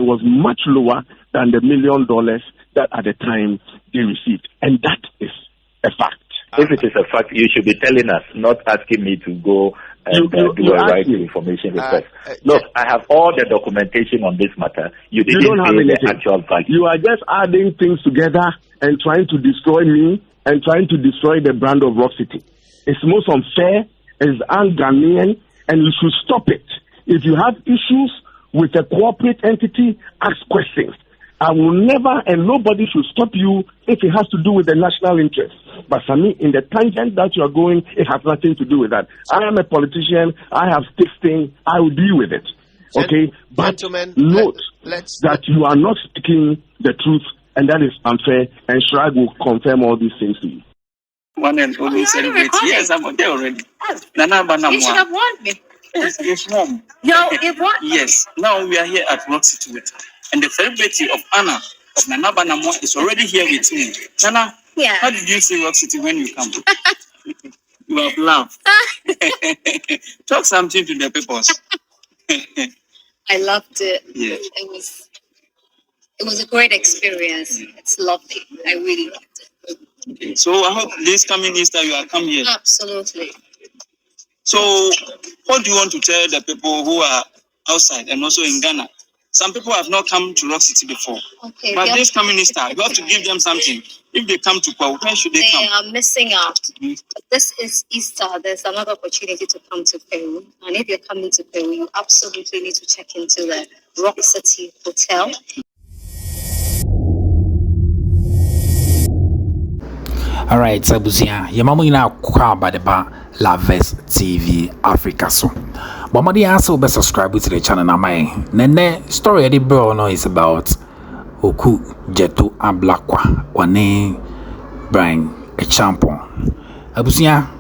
was much lower than the $1 million that at the time they received. And that is a fact. If it is a fact, you should be telling us, not asking me to go and do a right to information request. Look, I have all the documentation on this matter. You don't have the actual value. You are just adding things together and trying to destroy me and trying to destroy the brand of Rock City. It's most unfair, it's un-Ghanaian, and you should stop it. If you have issues with a corporate entity, ask questions. I will never, and nobody should stop you if it has to do with the national interest. But for me, in the tangent that you are going, it has nothing to do with that. I am a politician. I have six things. I will deal with it. Okay? But note that you are not speaking the truth, and that is unfair, and Shrag will confirm all these things to you. One and only celebrate. Yes, I'm there already. You should have warned me. It's warm. No, it won. Yes. Now we are here at Rock City with her. And the celebrity of Anna of Nana Banamo is already here with me. Nana, how did you see Rock City when you come? You have laughed. Talk something to the people. I loved it. Yeah. It was a great experience. It's lovely. I really loved it. Okay. So I hope this coming Easter you are coming here. Absolutely. So what do you want to tell the people who are outside and also in Ghana? Some people have not come to Rock City before. Okay. But this coming Easter, you have to give them something. If they come to Kwa, where should they come? They are missing out. This is Easter. There's another opportunity to come to Peru. And if you're coming to Peru, you absolutely need to check into the Rock City Hotel. All right, Sabusia, Yamamina Kwabadeba Laves TV Africa. So, Bomadi also be subscribe to the channel. Namai Nene story Eddie Bro is about Oku Jetu Ablakwa, Wane Bryan Acheampong. Abusia,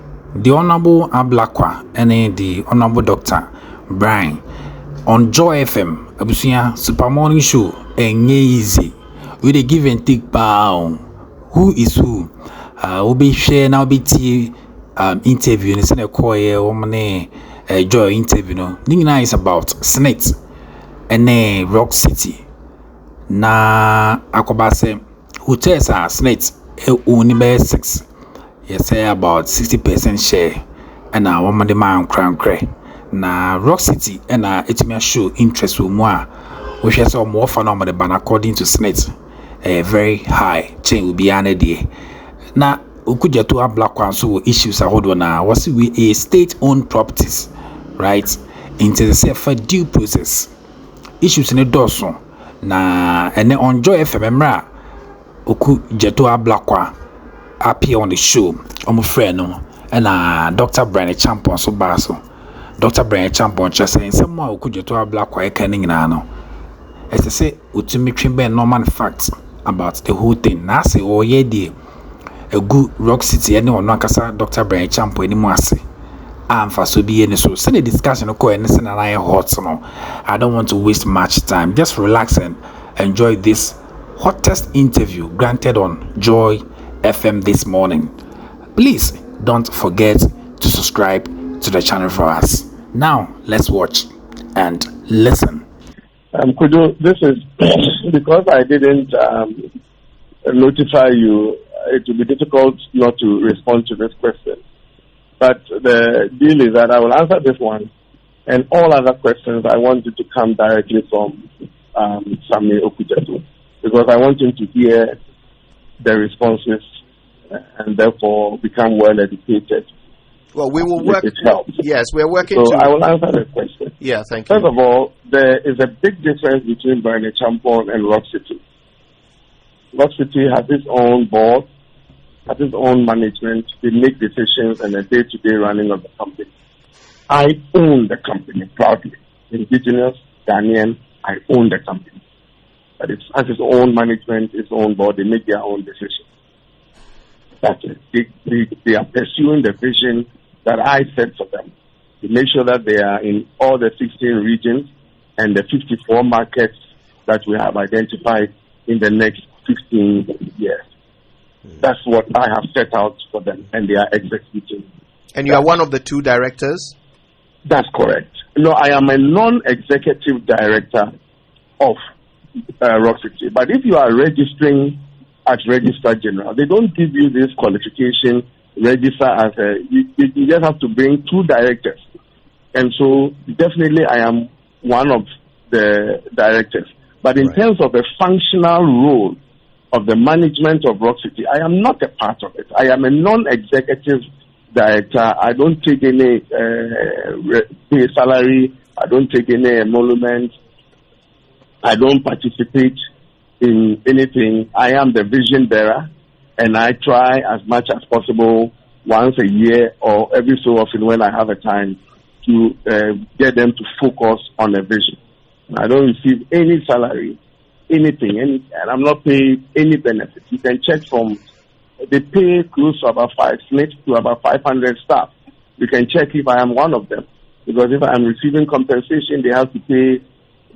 the Honorable Ablakwa, and the Honorable Dr. Bryan on JoyFM. Abusia Super Morning Show, and easy. We dey give and take pound. Who is who? We'll be sharing now interview in the call Joy interview no. Nina is about SSNIT and Rock City. Na akobase hotels are SSNIT only by 6. Yes, say about 60% share and a woman demand crank. Na Rock City and it may show interest with more. We share some more for normal ban according to SSNIT. A very high chain will be an idea. Na ukuja to Ablakwa so issues are hold on was we a state-owned properties, right? Into the safe due process. Issues in the dorsal. Na and then on JoyFM ukuja to Ablakwa appear on the show. I'm friend no and Dr. Bryan Acheampong so baso. Dr. Bryan Acheampong just saying someone ukuja to Ablakwa ekening na no. As I say, ultimately be normal facts about the whole thing. Na say oh yeah dear. A good Rock City anyone nakasa Dr. Bryan Acheampong anymore say for so be any so send a discussion or anything and I hot no. I don't want to waste much time. Just relax and enjoy this hottest interview granted on JoyFM this morning. Please don't forget to subscribe to the channel for us. Now let's watch and listen. Kudu, this is because I didn't notify you. It will be difficult not to respond to this question. But the deal is that I will answer this one, and all other questions I want you to come directly from Sami Okujetu, because I want him to hear the responses and therefore become well educated. Well, we will work. Yes, we are working. So I will answer the question. Yeah, thank you. First of all, there is a big difference between Bryan Acheampong and Rock City. Rock City has its own board, has its own management. They make decisions and the day-to-day running of the company. I own the company proudly. Indigenous, Ghanaian, I own the company. But it has its own management, its own board. They make their own decisions. That's it. They are pursuing the vision that I set for them. To make sure that they are in all the 16 regions and the 54 markets that we have identified in the next 15 years. That's what I have set out for them, and they are executing. And you are one of the two directors? That's correct. No, I am a non-executive director of Rock City. But if you are registering as Registrar General, they don't give you this qualification, register as you just have to bring 2 directors. And so definitely I am one of the directors. But in terms of the functional role of the management of Rock City, I am not a part of it. I am a non-executive director. I don't take any pay salary. I don't take any emolument. I don't participate in anything. I am the vision bearer, and I try as much as possible once a year or every so often when I have a time to get them to focus on a vision. I don't receive any salary, anything, and I'm not paid any benefits. You can check from, they pay close to about 5 SSNIT to about 500 staff. You can check if I am one of them. Because if I am receiving compensation, they have to pay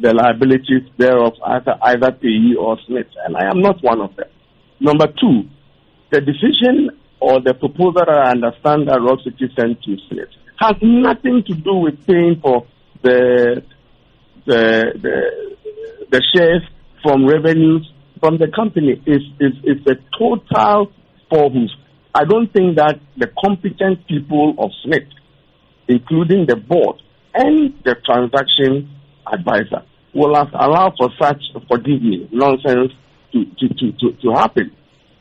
the liabilities thereof either payee or SSNIT, and I am not one of them. Number 2, the decision or the proposal that I understand that Rock City sent to SSNIT has nothing to do with paying for the shares from revenues from the company. It's a total forms. I don't think that the competent people of SSNIT, including the board and the transaction advisor, will allow for such, forgive me, nonsense to happen.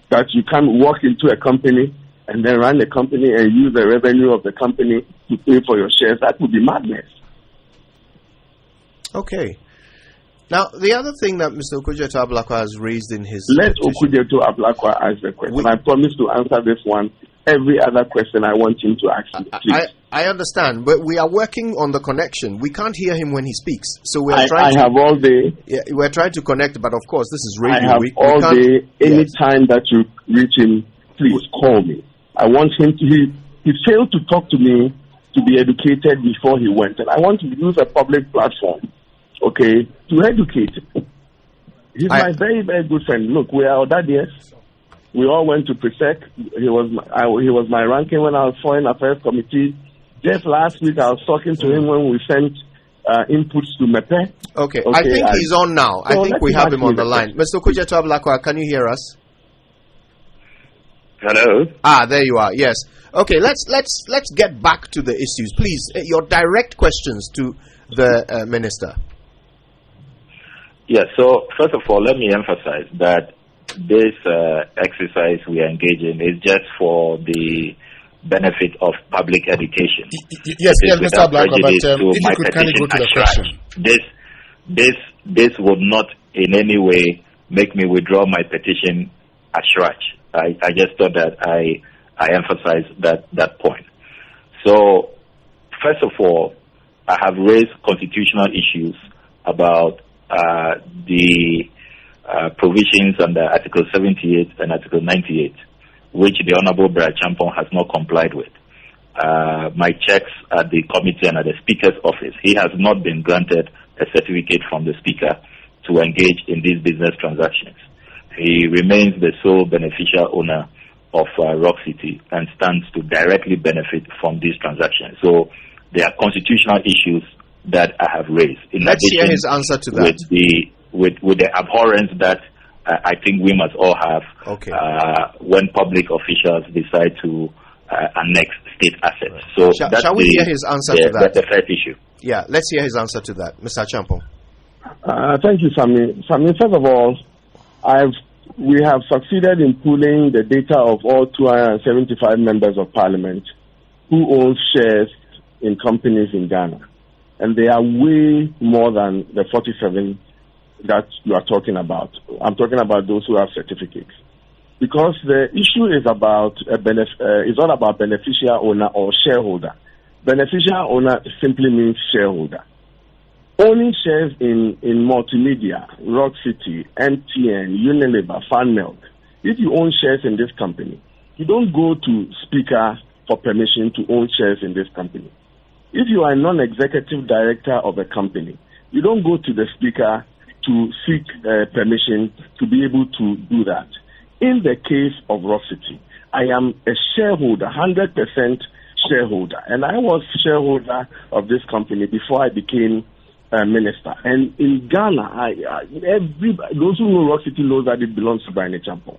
That you can walk into a company and then run the company and use the revenue of the company to pay for your shares. That would be madness. Okay. Now, the other thing that Mr. Okudzeto Ablakwa has raised in his... Let Okudzeto Ablakwa ask the question. I promise to answer this one. Every other question I want him to ask me, please. I understand, but we are working on the connection. We can't hear him when he speaks. So we're trying to... I have all day. Yeah, we're trying to connect, but of course, this is radio. I have all day. Any time that you reach him, please call me. I want him to... He failed to talk to me to be educated before he went. And I want to use a public platform, okay, to educate him. He's my very, very good friend. Look, we are Odadies. We all went to Presec. He was my ranking when I was Foreign Affairs Committee. Just last week, I was talking to him when we sent inputs to MEPE. Okay, I think he's on now. So I think we have him on the line. Mr. Okudzeto Ablakwa, can you hear us? Hello. There you are. Yes. Okay. Let's get back to the issues, please. Your direct questions to the minister. Yes. So first of all, let me emphasize that this exercise we are engaging is just for the benefit of public education. Yes, Mr. Ablakwa, but if you could kindly go to the question. This would not in any way make me withdraw my petition as such. I just thought that I emphasize that point. So, first of all, I have raised constitutional issues about the provisions under Article 78 and Article 98, which the Honorable Acheampong has not complied with. My checks at the committee and at the Speaker's office, he has not been granted a certificate from the Speaker to engage in these business transactions. He remains the sole beneficial owner of Rock City and stands to directly benefit from these transactions. So there are constitutional issues that I have raised. Let's hear his answer to that. With the abhorrence that I think we must all have when public officials decide to annex state assets. So shall we hear his answer to that? That's the first issue. Yeah, let's hear his answer to that. Mr. Acheampong. Thank you, Sami. First of all, we have succeeded in pooling the data of all 275 members of parliament who own shares in companies in Ghana. And they are way more than the 47 that you are talking about. I'm talking about those who have certificates. Because the issue is about is not about beneficial owner or shareholder. Beneficial owner simply means shareholder. Owning shares in multimedia, Rock City, MTN, Unilever, Fan Milk. If you own shares in this company, you don't go to Speaker for permission to own shares in this company. If you are a non-executive director of a company, you don't go to the Speaker to seek permission to be able to do that. In the case of Rock City, I am a shareholder, 100% shareholder, and I was shareholder of this company before I became minister. And in Ghana, those who know Rock City knows that it belongs to Bryan Acheampong.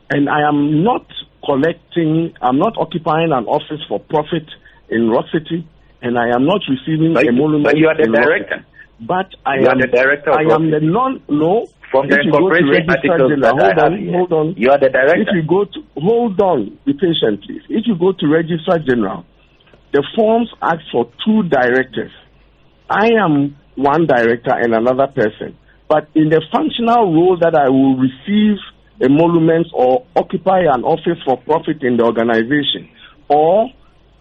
And I am not occupying an office for profit in Rock City, and I am not receiving a monument. But you are the director. But I am the director. I am the from the incorporation articles hold on. You are the director. If you go to hold on, be patient, please. If you go to Registrar General, the forms ask for 2 directors. I am one director and another person. But in the functional role that I will receive emoluments or occupy an office for profit in the organization, or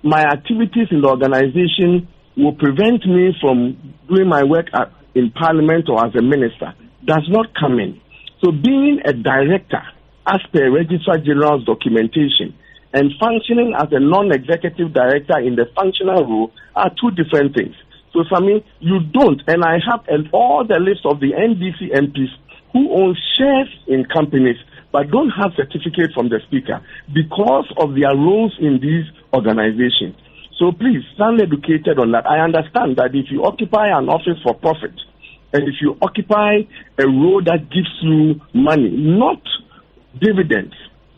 my activities in the organization will prevent me from doing my work in Parliament or as a minister, does not come in. So being a director, as per Registrar General's documentation, and functioning as a non-executive director in the functional role are 2 different things. So, Sami, you don't, and I have all the list of the NDC MPs who own shares in companies but don't have certificate from the Speaker because of their roles in these organizations. So please, stand educated on that. I understand that if you occupy an office for profit, and if you occupy a role that gives you money, not dividends,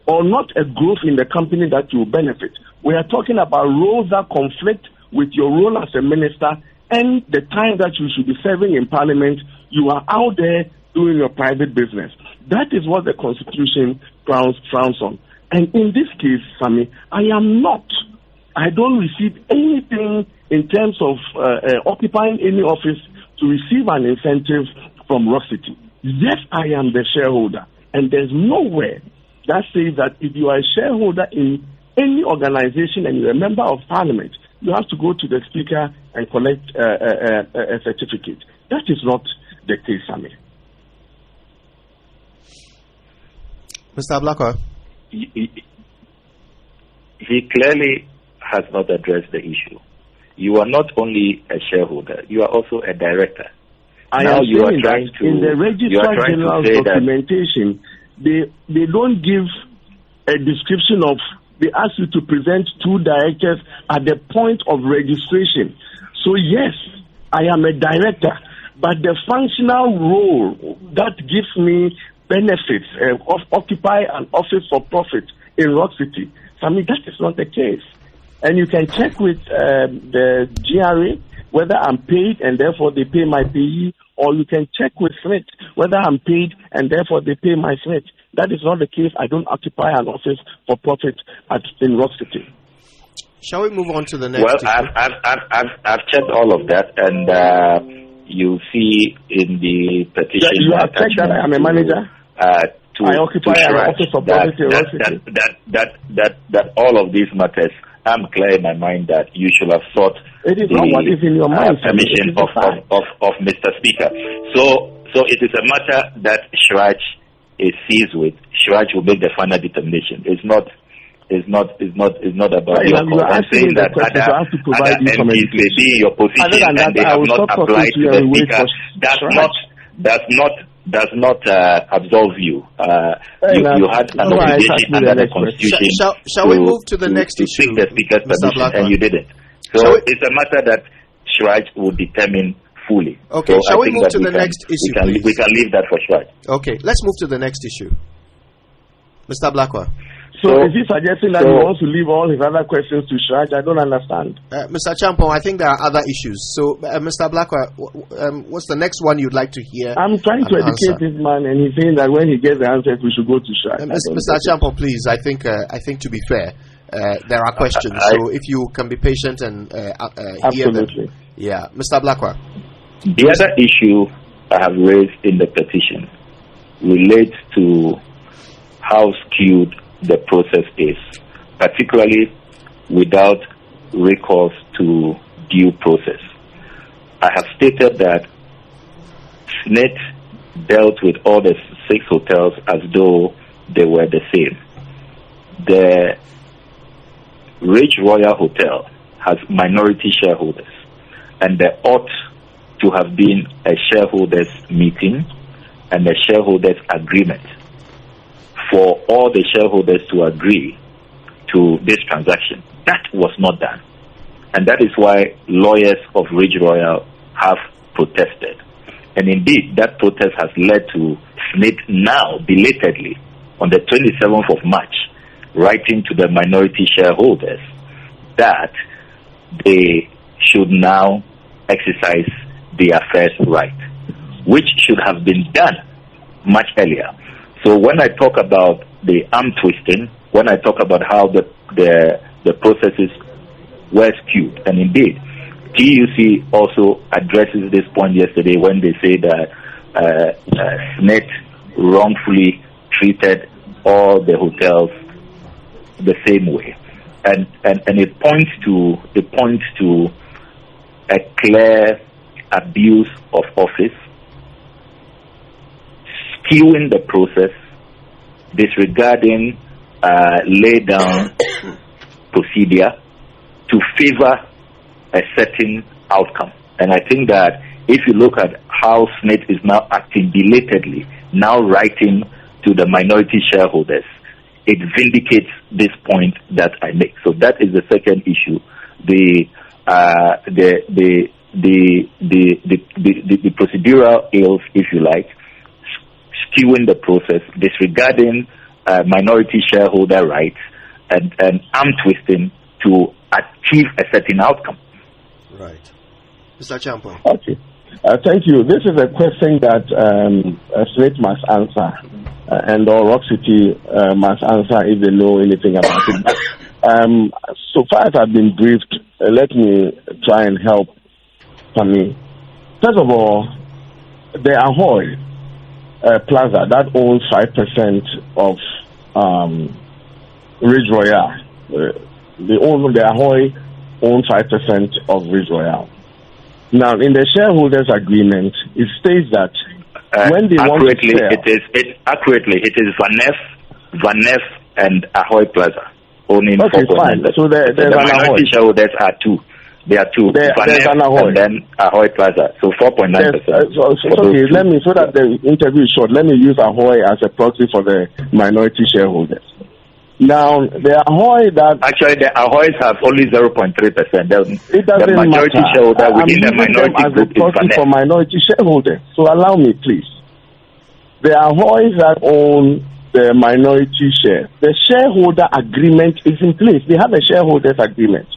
or not a growth in the company that you benefit, we are talking about roles that conflict with your role as a minister and the time that you should be serving in Parliament. You are out there doing your private business. That is what the Constitution frowns on. And in this case, Sami, I don't receive anything in terms of occupying any office to receive an incentive from Rock City. Yes, I am the shareholder. And there's nowhere that says that if you are a shareholder in any organization and you're a member of Parliament, you have to go to the Speaker and collect a certificate. That is not the case, Sami. Mr. Ablakwa? He clearly has not addressed the issue. You are not only a shareholder, you are also a director. In the Registrar General's documentation, they don't give a description of, they ask you to present 2 directors at the point of registration. So yes, I am a director, but the functional role that gives me benefits of occupy an office for profit in Rock City, I mean, that is not the case. And you can check with the GRA whether I'm paid and therefore they pay my payee, or you can check with SSNIT whether I'm paid and therefore they pay my SSNIT. That is not the case. I don't occupy an office for profit in Rock City. Shall we move on to the next? Well, I've checked all of that, and you see in the petition. You have checked that I am a manager. I occupy an office for profit in Rock City. That all of these matters, I'm clear in my mind that you should have sought permission of Mr. Speaker. So it is a matter that Shraj is seized with. Shraj will make the final determination. It's not about your call. I'm saying that other MPs may be in your position and they have not applied to the Speaker. Does not absolve you. You had an obligation under the Constitution. Shall we move to the next issue? To seek the Speaker's permission, and you didn't. So it's a matter that Shraj will determine fully. Okay, so shall we move to the next issue? We can leave that for Shraj. Okay, let's move to the next issue. Mr. Ablakwa. So is he suggesting that he wants to leave all his other questions to Shraj? I don't understand. Mr. Acheampong, I think there are other issues. So, Mr. Ablakwa, what's the next one you'd like to hear? I'm trying to educate this man, and he's saying that when he gets the answers, we should go to Shraj. Mr. Acheampong, please, I think to be fair, there are questions. So if you can be patient and hear them. Yeah. Mr. Ablakwa. The other issue I have raised in the petition relates to how skewed the process is, particularly without recourse to due process. I have stated that SSNIT dealt with all the 6 hotels as though they were the same. The Ridge Royal Hotel has minority shareholders, and there ought to have been a shareholders meeting and a shareholders agreement for all the shareholders to agree to this transaction. That was not done. And that is why lawyers of Ridge Royal have protested. And indeed, that protest has led to SSNIT now, belatedly, on the 27th of March, writing to the minority shareholders that they should now exercise their first right, which should have been done much earlier. So when I talk about the arm twisting, when I talk about how the processes were skewed, and indeed, TUC also addresses this point yesterday when they say that SSNIT wrongfully treated all the hotels the same way, and it points to a clear abuse of office, skewing the process, disregarding lay down procedure to favor a certain outcome. And I think that if you look at how SSNIT is now acting belatedly, now writing to the minority shareholders, it vindicates this point that I make. So that is the second issue. The procedural ills, if you like, skewing the process, disregarding minority shareholder rights, and arm twisting to achieve a certain outcome. Right. Mr. Acheampong. Okay. Thank you. This is a question that SSNIT must answer, and or Rock City must answer if they know anything about it. So far as I've been briefed, let me try and help Sami. First of all, the Ahoy Plaza that owns 5% of Ridge Royale. The Ahoy owns 5% of Ridge Royale. Now, in the shareholders agreement, it states that when they want to sell, it is Vanef and Ahoy Plaza owning 4.9%. So there's the minority shareholders are two. There are two. There's an Ahoy. And then Ahoy Plaza. So 4.9%. Okay, so that the interview is short, let me use Ahoy as a proxy for the minority shareholders. Now, the Ahoy that... Actually, the Ahoys have only 0.3%. It doesn't the majority matter. shareholder within the minority group is Vanef. For minority shareholders. So allow me, please. The Ahoys that own the minority share, the shareholder agreement is in place. They have a shareholders agreement.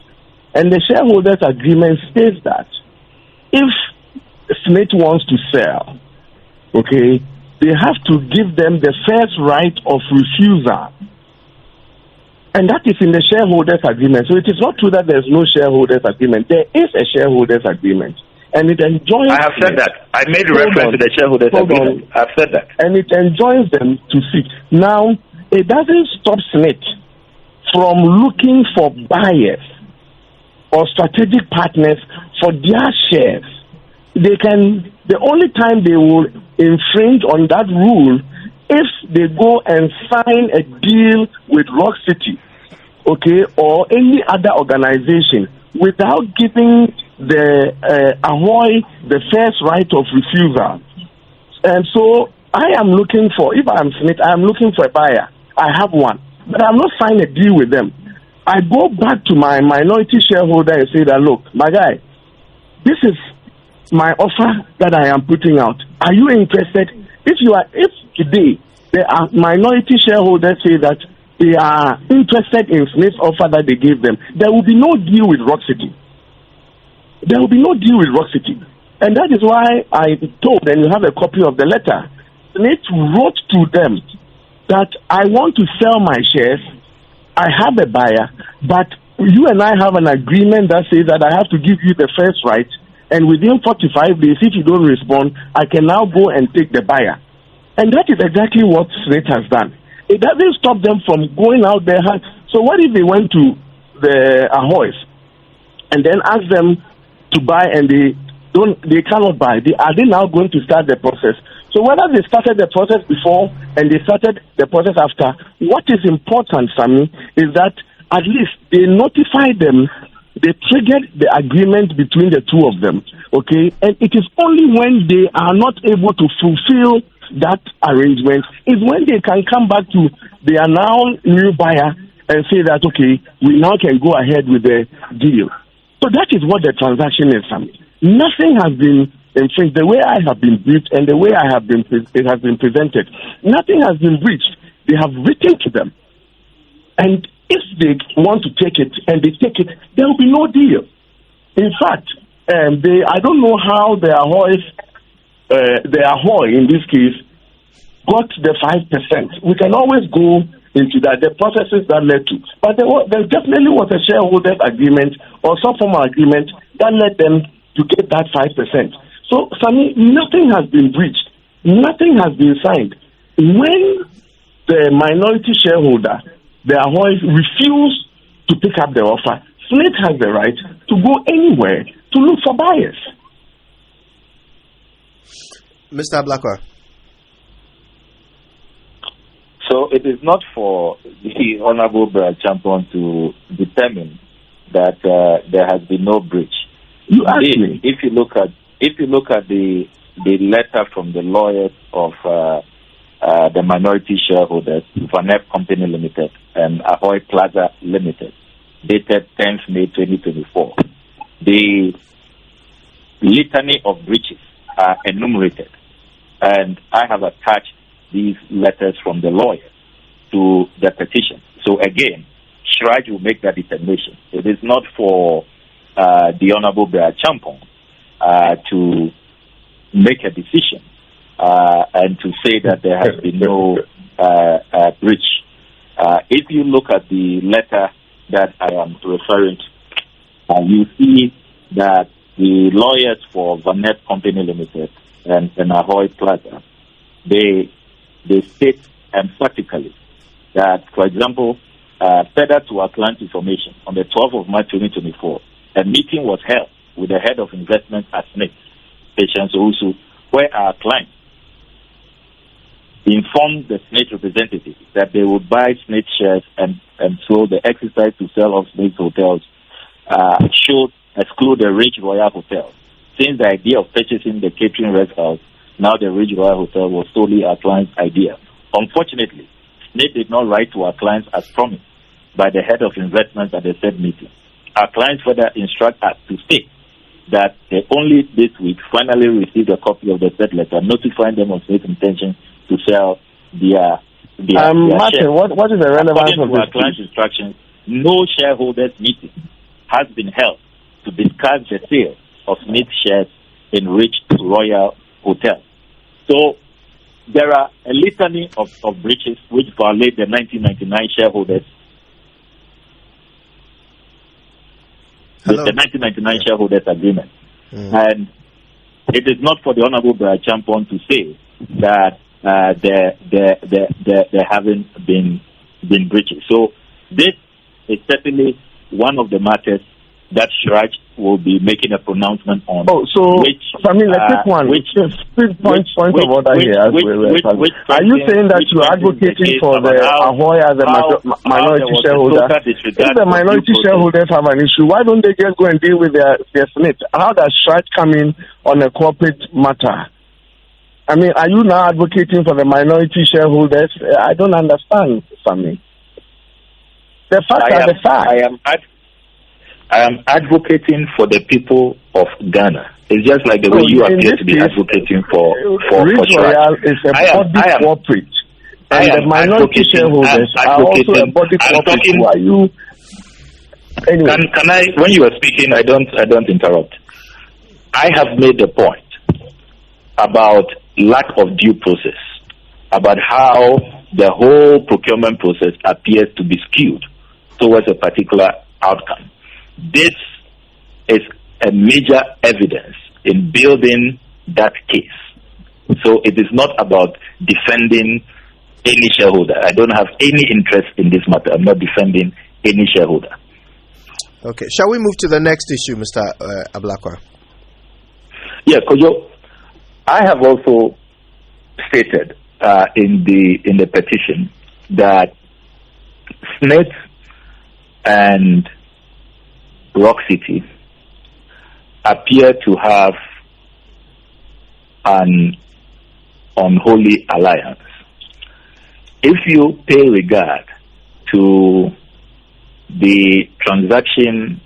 And the shareholders agreement states that if SSNIT wants to sell, okay, they have to give them the first right of refusal. And that is in the shareholders agreement. So it is not true that there is no shareholders agreement. There is a shareholders agreement. And it enjoins... I have said that. I made reference to the shareholders agreement. I have said that. And it enjoins them to seek. Now, it doesn't stop SSNIT from looking for buyers or strategic partners for their shares. The only time they will infringe on that rule if they go and sign a deal with Rock City, okay, or any other organization without giving the Ahoy the first right of refusal. And so I am looking for, if I'm SSNIT, I am looking for a buyer. I have one, but I'm not signing a deal with them. I go back to my minority shareholder and say that, look, my guy, this is my offer that I am putting out. Are you interested? If today there are minority shareholders say that they are interested in SSNIT's offer that they gave them, there will be no deal with Rock City. There will be no deal with Rock City. And that is why I told, and you have a copy of the letter, SSNIT wrote to them that I want to sell my shares, I have a buyer, but you and I have an agreement that says that I have to give you the first right, and within 45 days, if you don't respond, I can now go and take the buyer. And that is exactly what SSNIT has done. It doesn't stop them from going out there. So what if they went to the Ahoys and then asked them to buy and they cannot buy? Are they now going to start the process? So whether they started the process before and they started the process after, what is important, Sami, is that at least they notified them, they triggered the agreement between the two of them, okay? And it is only when they are not able to fulfill that arrangement is when they can come back to their now new buyer and say that, okay, we now can go ahead with the deal. So that is what the transaction is, Sami. Nothing has been infringed. The way I have been briefed and the way it has been presented, nothing has been breached. They have written to them. And if they want to take it and they take it, there will be no deal. In fact, I don't know how their Ahoy in this case got the 5%. We can always go into that, the processes that led to. But there definitely was a shareholders agreement or some form of agreement that led them to get that 5%. So, Sammy, nothing has been breached. Nothing has been signed. When the minority shareholder, the Ahoy, refused to pick up the offer, SSNIT has the right to go anywhere to look for buyers. Mr. Ablakwa. So it is not for the Honorable Acheampong to determine that there has been no breach. Indeed, if you look at the letter from the lawyers of the minority shareholders, Vanep Company Limited and Ahoy Plaza Limited, dated 10th May 2024, the litany of breaches are enumerated, and I have attached these letters from the lawyers to the petition. So again, SSNIT will make that determination. It is not for the Honorable Acheampong to make a decision and to say that there has been no breach. If you look at the letter that I am referring to, you see that the lawyers for Vanep Company Limited and Ahoy Plaza, they state emphatically that, for example, further to our client information, on the 12th of March 2024, a meeting was held with the head of investment at SSNIT, Patience Owusu, where our client informed the SSNIT representative that they would buy SSNIT shares and so the exercise to sell off SSNIT hotels should exclude the Ridge Royal Hotel. Since the idea of purchasing the catering rest house, now the Ridge Royal Hotel, was solely our client's idea. Unfortunately, SSNIT did not write to our clients as promised by the head of investments at the said meeting. Our clients further instruct us to state that they only this week finally received a copy of the said letter notifying them of SSNIT's intention to sell their Martin, shares. What is the relevance of this? Our client's instructions, no shareholders meeting has been held to discuss the sale of SSNIT shares in Ridge Royal Hotel. So there are a litany of breaches which violate the 1999 shareholders. The 1999 shareholders agreement. And it is not for the Honorable Acheampong to say that there haven't been breaches. So this is certainly one of the matters that SSNIT will be making a pronouncement on. Oh, so let's take one. Point of order here. Are you saying that you are advocating for the Ahoy as a minority shareholder? If the minority shareholders have an issue, why don't they just go and deal with their SSNIT? How does SSNIT come in on a corporate matter? I mean, are you now advocating for the minority shareholders? I don't understand, Sammy. The facts are the facts. I am advocating for the people of Ghana. It's just like the way you appear to be advocating for Ridge Royal is a body corporate. And the minority shareholders are also a body corporate. Who are you? Anyway. Can I, when you are speaking, I don't interrupt. I have made the point about lack of due process, about how the whole procurement process appears to be skewed towards a particular outcome. This is a major evidence in building that case. So it is not about defending any shareholder. I don't have any interest in this matter. I'm not defending any shareholder. Okay. Shall we move to the next issue, Mr. Ablakwa? Yeah, Kojo, I have also stated in the petition that SSNIT and Rock City appear to have an unholy alliance. If you pay regard to the transaction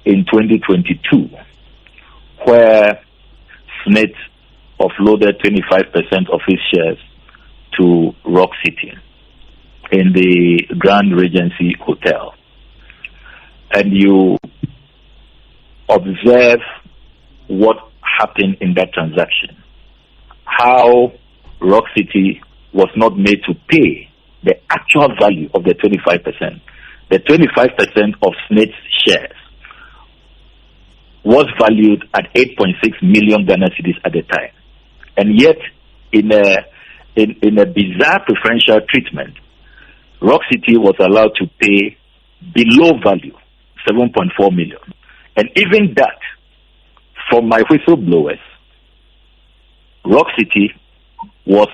in 2022, where SSNIT offloaded 25% of its shares to Rock City in the Grand Regency Hotel. And you observe what happened in that transaction, how Rock City was not made to pay the actual value of the 25%. The 25% of SSNIT's shares was valued at 8.6 million Ghana cedis at the time. And yet, in a bizarre preferential treatment, Rock City was allowed to pay below value, 7.4 million. And even that, for my whistleblowers, Rock City was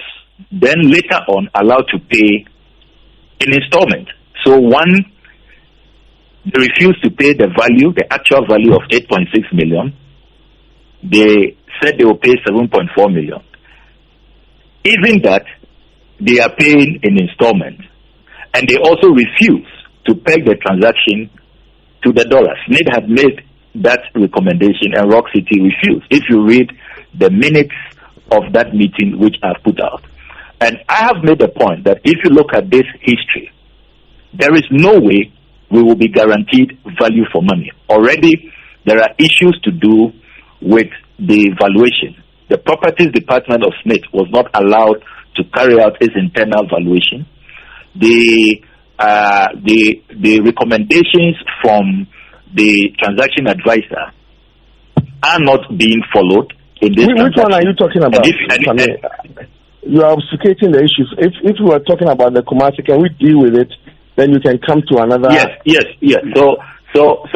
then later on allowed to pay in installment. So one, they refused to pay the value, the actual value of 8.6 million. They said they will pay 7.4 million. Even that, they are paying in installment. And they also refused to peg the transaction to the dollar. SSNIT had made that recommendation and Rock City refused. If you read the minutes of that meeting which I've put out. And I have made the point that if you look at this history, there is no way we will be guaranteed value for money. Already, there are issues to do with the valuation. The Properties Department of SSNIT was not allowed to carry out its internal valuation. The recommendations from the transaction advisor are not being followed in this transaction. Which one are you talking about? You are obfuscating the issues. If we are talking about the Kumasi, can we deal with it? Then you can come to another. Yes. So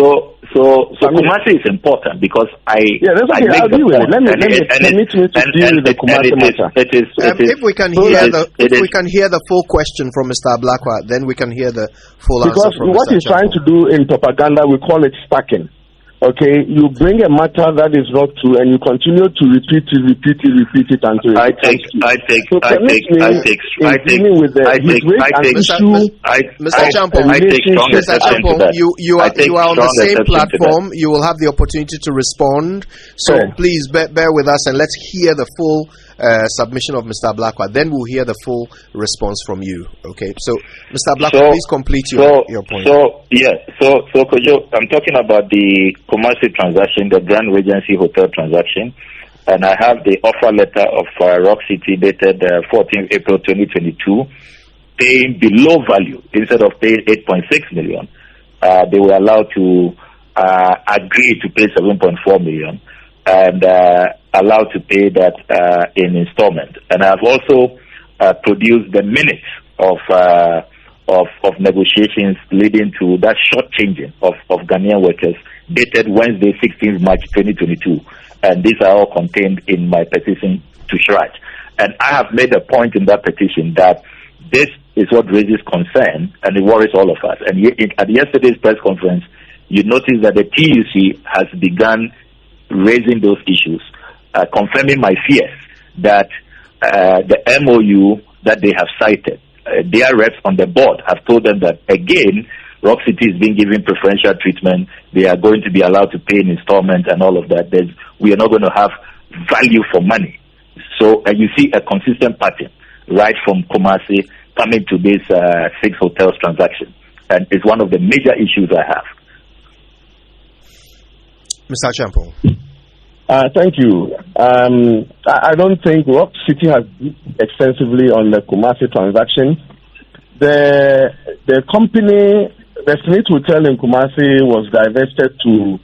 Kumasi is important because I'll deal with it. Let me permit me to deal with the Kumasi matter. If we can hear the full question from Mr. Ablakwa, then we can hear the full answer from Mr. What he's trying to do in propaganda, we call it stacking. Okay, you bring a matter that is not true, and you continue to repeat it until I take Mr. Acheampong, you are on the same platform. You will have the opportunity to respond. So please bear with us and let's hear the full submission of Mr. Ablakwa. Then we'll hear the full response from you. Okay, so Mr. Ablakwa, please complete your point. So Kojo, I'm talking about the Kumasi transaction, the Grand Regency Hotel transaction, and I have the offer letter of Rock City dated 14th April 2022, paying below value instead of paying 8.6 million. They were allowed to agree to pay 7.4 million and allowed to pay that in installment. And I've also produced the minutes of negotiations leading to that short-changing of Ghanaian workers dated Wednesday, 16th March 2022. And these are all contained in my petition to SSNIT. And I have made a point in that petition that this is what raises concern and it worries all of us. And at yesterday's press conference, you notice that the TUC has begun raising those issues, confirming my fears that the MOU that they have cited, their reps on the board have told them that, again, Rock City is being given preferential treatment. They are going to be allowed to pay in installments and all of that. We are not going to have value for money. So you see a consistent pattern right from Kumasi coming to this 6 hotels transaction. And it's one of the major issues I have. Mr. Acheampong. Thank you. I don't think Rock City has extensively on the Kumasi transaction. The company, the SSNIT Hotel in Kumasi, was divested to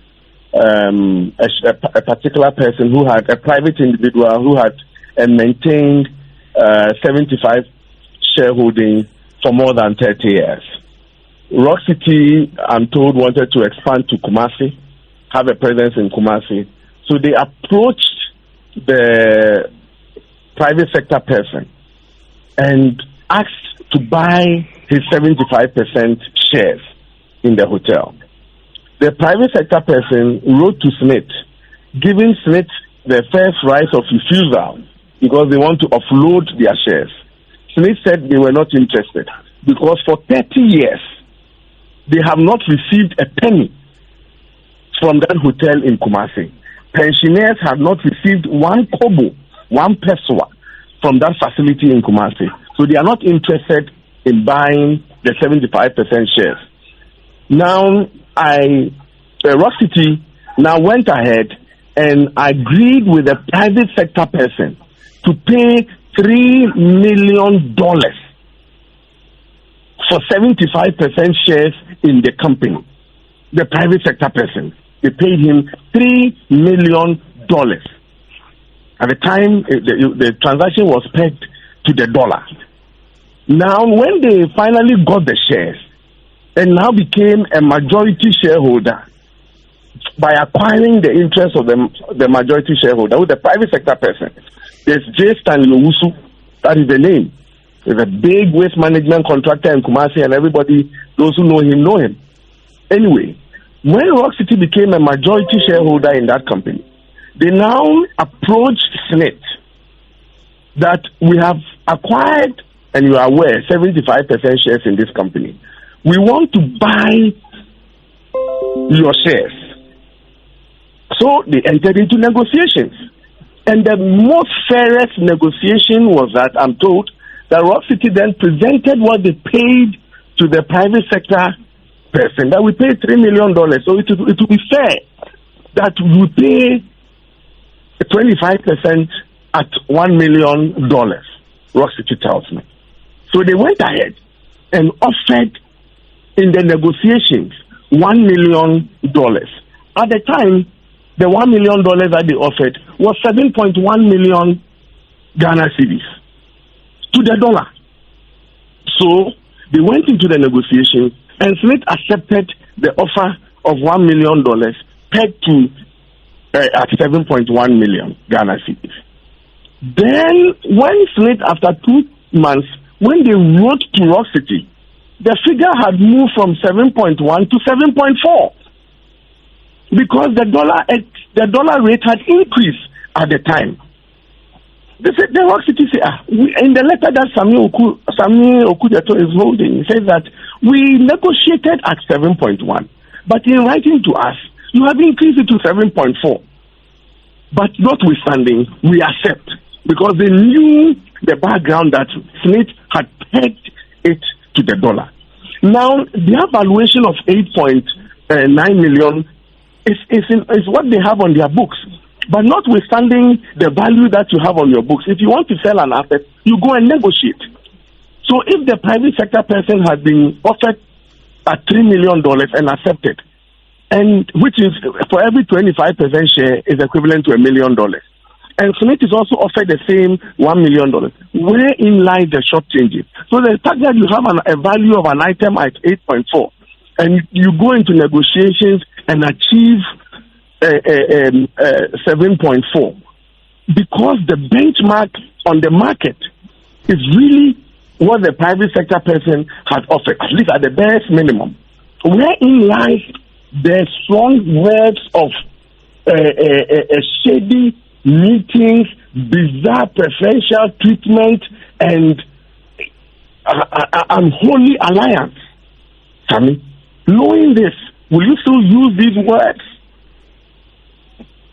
a particular person who had a private individual who had maintained 75 shareholding for more than 30 years. Rock City, I'm told, wanted to expand to Kumasi, have a presence in Kumasi. So they approached the private sector person and asked to buy his 75% shares in the hotel. The private sector person wrote to SSNIT, giving SSNIT the first right of refusal because they want to offload their shares. SSNIT said they were not interested because for 30 years they have not received a penny from that hotel in Kumasi. pensioners had not received one kobo, one peso from that facility in Kumasi. So they are not interested in buying the 75% shares. Now, Rock City now went ahead and agreed with a private sector person to pay $3 million for 75% shares in the company. The private sector person, they paid him $3 million. At the time, the transaction was pegged to the dollar. Now, when they finally got the shares and now became a majority shareholder by acquiring the interest of the majority shareholder with the private sector person, there's J. Stanley Owusu, that is the name. He's a big waste management contractor in Kumasi, and everybody, those who know him. Anyway, when Rock City became a majority shareholder in that company, they now approached SSNIT that we have acquired, and you are aware, 75% shares in this company. We want to buy your shares. So they entered into negotiations. And the most fairest negotiation was that, I'm told, that Rock City then presented what they paid to the private sector person, that we paid $3 million. So it will be fair that we pay 25% at $1 million, Rock City tells me. So they went ahead and offered in the negotiations $1 million. At the time, the $1 million that they offered was 7.1 million Ghana cedis to the dollar. So they went into the negotiation, and SSNIT accepted the offer of $1 million pegged to at 7.1 million Ghana cedis. Then, when SSNIT, after 2 months, when they wrote to Rock City, the figure had moved from 7.1 to 7.4 because the dollar rate had increased at the time. They said, the Rock City said, in the letter that Sami Okujeto is holding, he says that we negotiated at 7.1, but in writing to us, you have increased it to 7.4. But notwithstanding, we accept, because they knew the background that SSNIT had pegged it to the dollar. Now, their valuation of 8.9 million is what they have on their books. But notwithstanding the value that you have on your books, if you want to sell an asset, you go and negotiate. So if the private sector person has been offered at $3 million and accepted, and which is for every 25% share is equivalent to $1 million, and SSNIT is also offered the same $1 million, wherein lies the short changes. So the fact that you have a value of an item at 8.4, and you go into negotiations and achieve 7.4, because the benchmark on the market is really what the private sector person has offered, at least at the barest minimum. Wherein lies the strong words of shady meetings, bizarre preferential treatment, and unholy alliance. Sammy, knowing this, will you still use these words?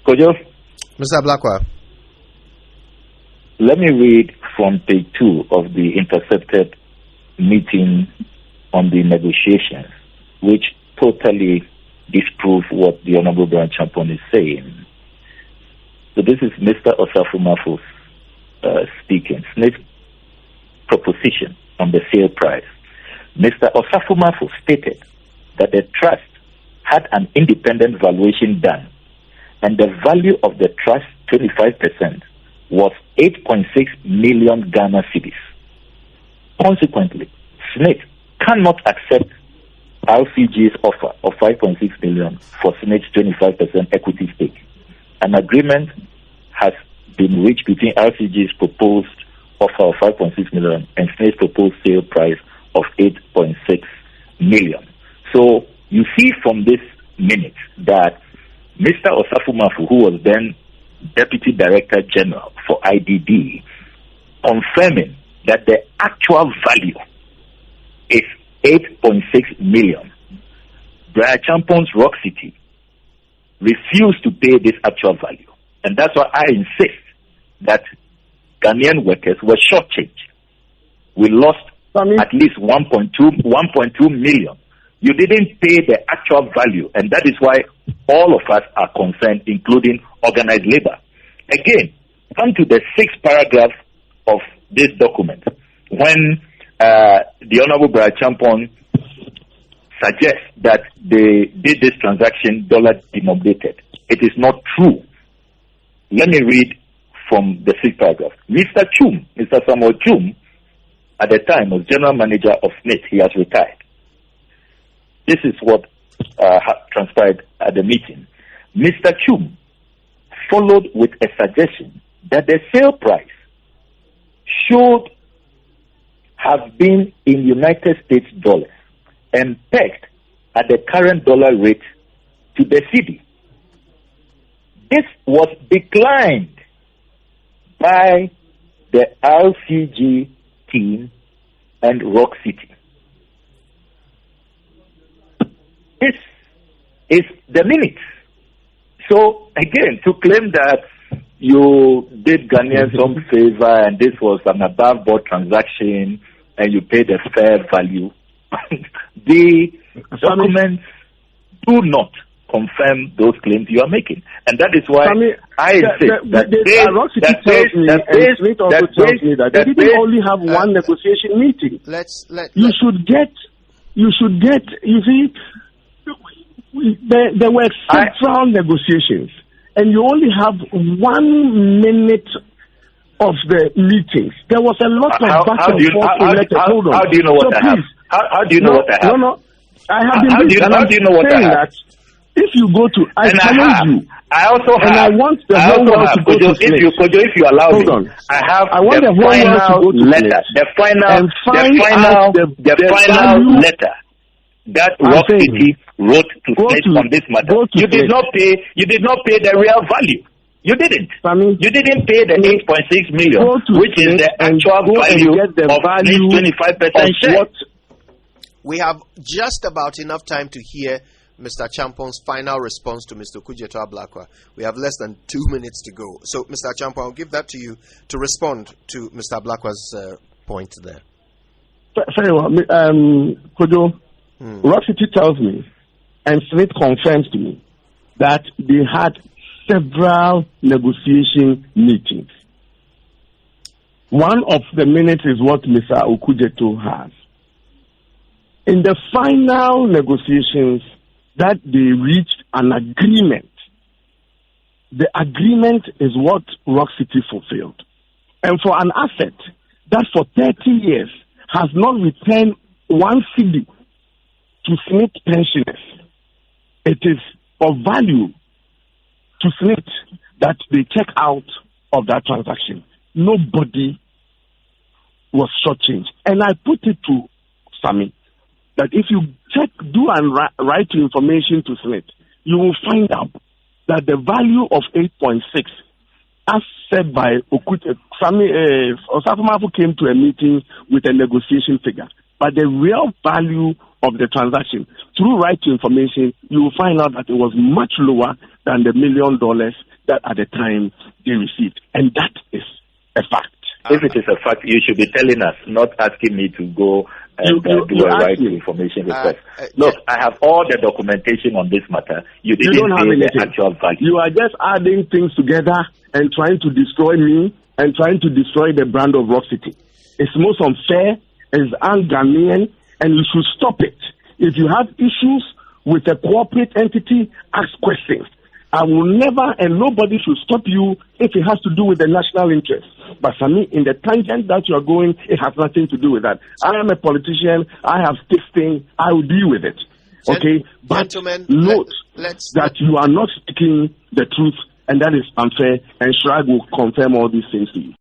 Kojo? Mr. Ablakwa. Let me read from page 2 of the intercepted meeting on the negotiations, which totally disprove what the Honorable Bryan Acheampong is saying. So this is Mr. Osafumafu's speaking. SSNIT proposition on the sale price. Mr. Osafumafu stated that the trust had an independent valuation done, and the value of the trust 25% was 8.6 million Ghana cedis. Consequently, SSNIT cannot accept RCG's offer of 5.6 million for SSNIT's 25% equity stake. An agreement has been reached between RCG's proposed offer of 5.6 million and SSNIT's proposed sale price of 8.6 million. So you see from this minute that Mr. Osafumafu, who was then Deputy Director General for IDD, confirming that the actual value is 8.6 million. Bryan Acheampong's Rock City refused to pay this actual value. And that's why I insist that Ghanaian workers were shortchanged. We lost at least 1.2 million. You didn't pay the actual value, and that is why all of us are concerned, including organized labor. Again, come to the 6th paragraph of this document, when the Honorable Bryan Acheampong suggests that they did this transaction dollar denominated. It is not true. Let me read from the 6th paragraph. Mr. Samuel Chum, at the time was general manager of SSNIT. He has retired. This is what transpired at the meeting. Mr. Chum followed with a suggestion that the sale price should have been in United States dollars and pegged at the current dollar rate to the cedi. This was declined by the RCG team and Rock City. This is the minutes. So again, to claim that you did Ghanaians some favor and this was an above board transaction and you paid a fair value, the documents do not confirm those claims you are making. And that is why I insist that they didn't only have one negotiation meeting. You see, there were several negotiations, and you only have 1 minute of the meetings. There was a lot of back and forth. Hold on. How do you know what I have? How do you know what I have? No. I have been reading. How do you know what I have? If you go to, I challenge you. I also have. And I want the whole world to go to sleep. If you allow me, I want the final letter. The final letter that Rock City wrote to state on this matter. You did not pay the real value. You didn't. You didn't pay the 8.6 million, which is the actual value of this 25% share. We have just about enough time to hear Mr. Acheampong's final response to Mr. Okudzeto Ablakwa. We have less than 2 minutes to go. So, Mr. Acheampong, I'll give that to you to respond to Mr. Ablakwa's point there. Very well. Kojo, Rock City tells me, and SSNIT confirms to me, that they had several negotiation meetings. One of the minutes is what Mr. Okudzeto has. In the final negotiations, that they reached an agreement. The agreement is what Rock City fulfilled. And for an asset that for 30 years has not returned 1 cedi to SSNIT pensioners, it is of value to SSNIT that they check out of that transaction. Nobody was shortchanged. And I put it to Sami that if you do and write information to SSNIT, you will find out that the value of 8.6, as said by Osafo came to a meeting with a negotiation figure, but the real value of the transaction, through right to information, you will find out that it was much lower than the $1 million that at the time they received. And that is a fact. If it is a fact, you should be telling us, not asking me to go and do a right to information request. Look, I have all the documentation on this matter. You didn't pay the actual value. You are just adding things together and trying to destroy me and trying to destroy the brand of Rock City. It's most unfair, it's un-Ghanaian, and you should stop it. If you have issues with a corporate entity, ask questions. I will never, and nobody should stop you if it has to do with the national interest. But for me, in the tangent that you are going, it has nothing to do with that. I am a politician. I have this thing. I will deal with it. Okay? But note that you are not speaking the truth, and that is unfair, and Shrag will confirm all these things to you.